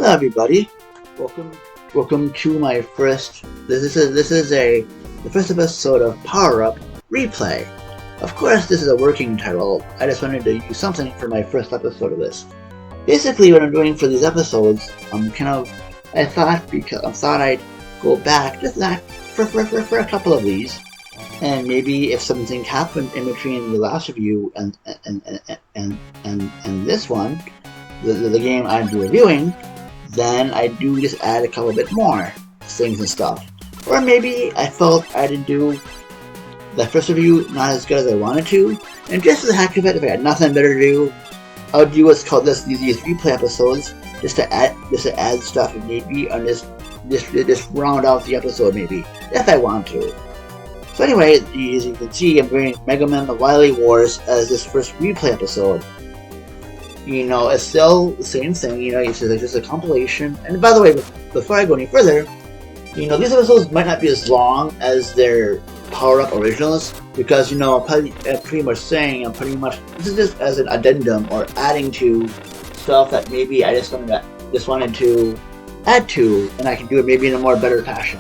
Hello, everybody. Welcome, welcome to my first. This is the first episode of Power Up Replay. Of course, this is a working title. I just wanted to use something for my first episode of this. Basically, what I'm doing for these episodes, I thought I'd go back just that for a couple of these, and maybe if something happened in between the last review and this one, the game I'm reviewing, then I do just add a couple bit more things and stuff. Or maybe I felt I didn't do the first review not as good as I wanted to, and just for the heck of it, if I had nothing better to do, I would do what's called these replay episodes, just to add stuff if need be, and just round out the episode maybe, if I want to. So anyway, as you can see, I'm bringing Mega Man the Wily Wars as this first replay episode. You know, it's still the same thing, you know, it's just a compilation. And by the way, before I go any further, you know, these episodes might not be as long as their power-up originals, because, you know, I'm pretty much saying, this is just as an addendum, or adding to stuff that maybe I just wanted to add to, and I can do it maybe in a more better fashion.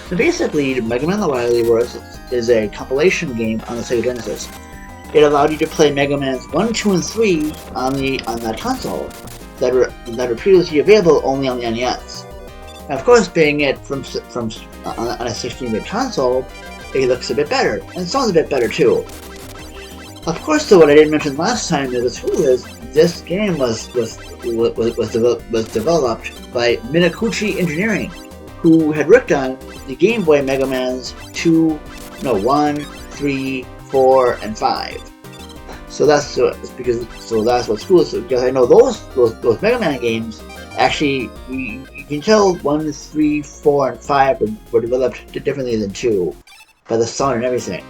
So basically, Mega Man the Wily Wars is a compilation game on the Sega Genesis. It allowed you to play Mega Man's 1, 2, and 3 on that console that were previously available only on the NES. And of course, playing it on a 16-bit console, it looks a bit better, and sounds a bit better too. Of course, though, what I didn't mention last time is this game was developed by Minakuchi Engineering, who had worked on the Game Boy Mega Man's 1, 3, 4, and 5. So that's what's cool. So because I know those Mega Man games, actually, you can tell 1, 3, 4, and 5 were developed differently than 2 by the sound and everything.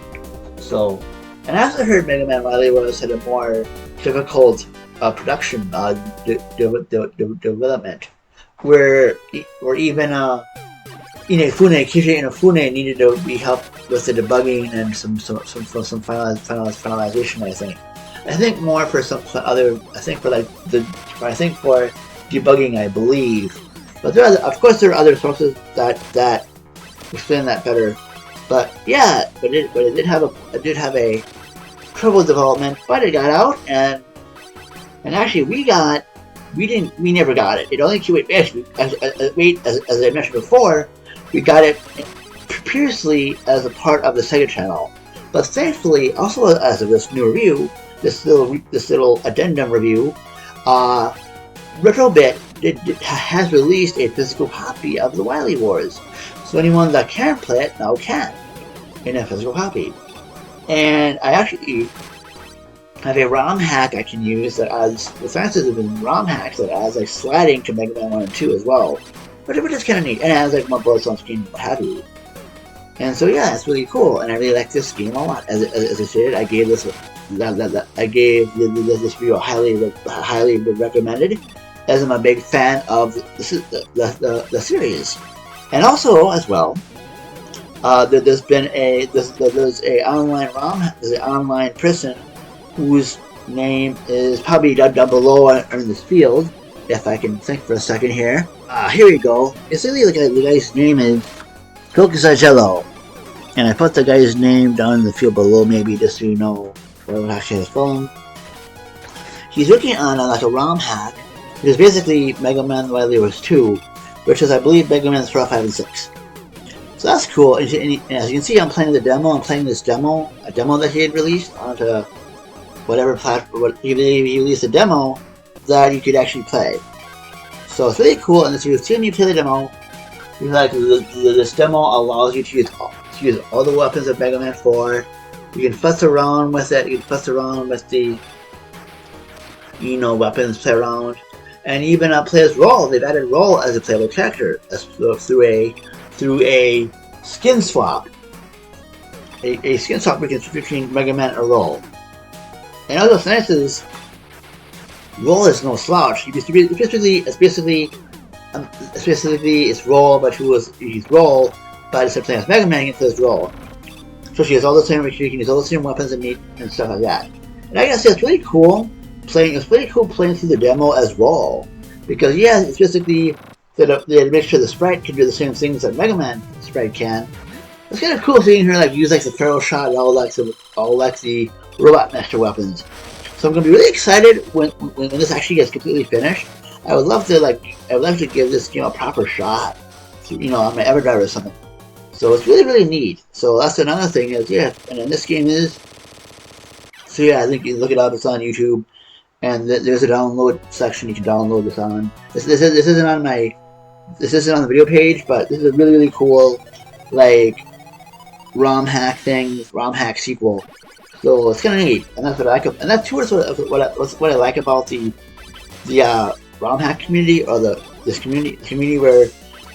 So, and I also heard Mega Man Wily Wars had a more difficult production development, where even Kishida Inafune needed to be helped with the debugging and some finalization. I think more for some other. I think for debugging, I believe. But there are other sources that explain that better. But yeah, it did have a trouble development, but it got out, and actually we never got it. It only as I mentioned before, we got it previously as a part of the Sega channel. But thankfully, also as of this new review, this little addendum review, Retrobit has released a physical copy of the Wily Wars. So anyone that can play it now can, in a physical copy. And I actually have a ROM hack I can use that adds, the chances have been ROM hacks that adds like sliding to Mega Man 1 and 2 as well. Which is kind of neat, and it has like more bullets on screen and what have you. And so yeah, it's really cool, and I really like this game a lot. As I stated, I gave this review highly recommended, as I'm a big fan of the series. And also, as well, there's an online person whose name is probably down below in this field, if I can think for a second here. Here we go. It's really the guy's name is Pilkazagello. And I put the guy's name down in the field below, maybe just so you know where actually his phone. He's working on like a ROM hack, which is basically Mega Man Wily Wars 2, which is, I believe, Mega Man 4, 5, and 6. So that's cool. And as you can see, I'm playing the demo. I'm playing this demo, a demo that he had released onto whatever platform. He released a demo that you could actually play. So it's really cool, and as you see when you play the demo, this demo allows you to use all the weapons of Mega Man 4. You can fuss around with it, you can fuss around with the weapons, play around, and even play as Roll. They've added Roll as a playable character through a skin swap. A skin swap between Mega Man and Roll. And other nice is Roll is no slouch. It's Roll, but he's Roll, but instead of playing as Mega Man, he plays Roll. So she has all the same weapons and stuff like that. And I gotta say, it's really cool playing through the demo as Roll. Because yeah, it's basically that they make sure the sprite can do the same things that Mega Man sprite can. It's kind of cool seeing her like use like the Pharaoh shot and all like the robot master weapons. So I'm gonna be really excited when this actually gets completely finished. I would love to give this game a proper shot, on my EverDrive or something. So it's really neat. So that's another thing is and then this game is. So yeah, I think you look it up. It's on YouTube, and there's a download section you can download this on. This isn't on the video page, but this is a really cool like ROM hack sequel. So it's kind of neat, and that's what I like. And that's what I like about the ROM hack community, or this community where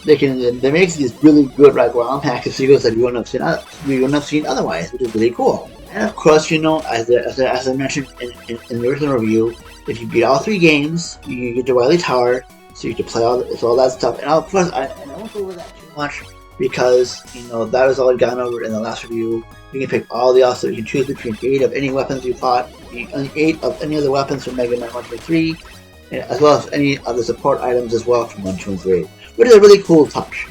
they make these really good like ROM hack sequels that we wouldn't have seen otherwise, which is really cool. And of course, as I mentioned in the original review, if you beat all 3 games, you get the Wily Tower, so you can play all that stuff. And of course, I won't go over that too much because that was all gone over in the last review. You can pick all the also. You can choose between 8 of any weapons you fought, 8 of any of the weapons from Mega Man 1, 2, 3, as well as any of the support items as well from 1, 2, and 3, which is a really cool touch.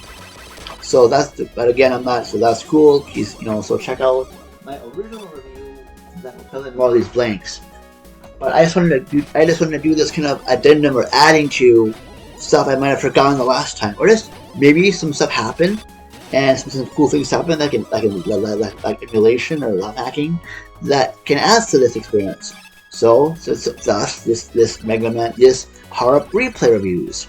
So but again, I'm not. So that's cool. Please, so check out my original review that will fill in more of these blanks. But I just wanted to do this kind of addendum or adding to stuff I might have forgotten the last time, or just maybe some stuff happened and some cool things happened like emulation or love hacking that can add to this experience. So thus this Mega Man, this power-up replay reviews.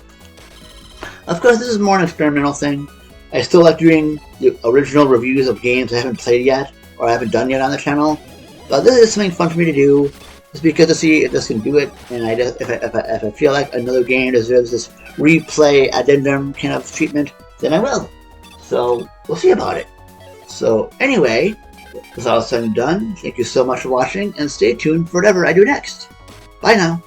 Of course, this is more an experimental thing. I still like doing the original reviews of games I haven't played yet or I haven't done yet on the channel. But this is something fun for me to do. It's because to see if this can do it, and if I feel like another game deserves this replay addendum kind of treatment, then I will. So we'll see about it. So anyway, that's all said and done. Thank you so much for watching, and stay tuned for whatever I do next. Bye now.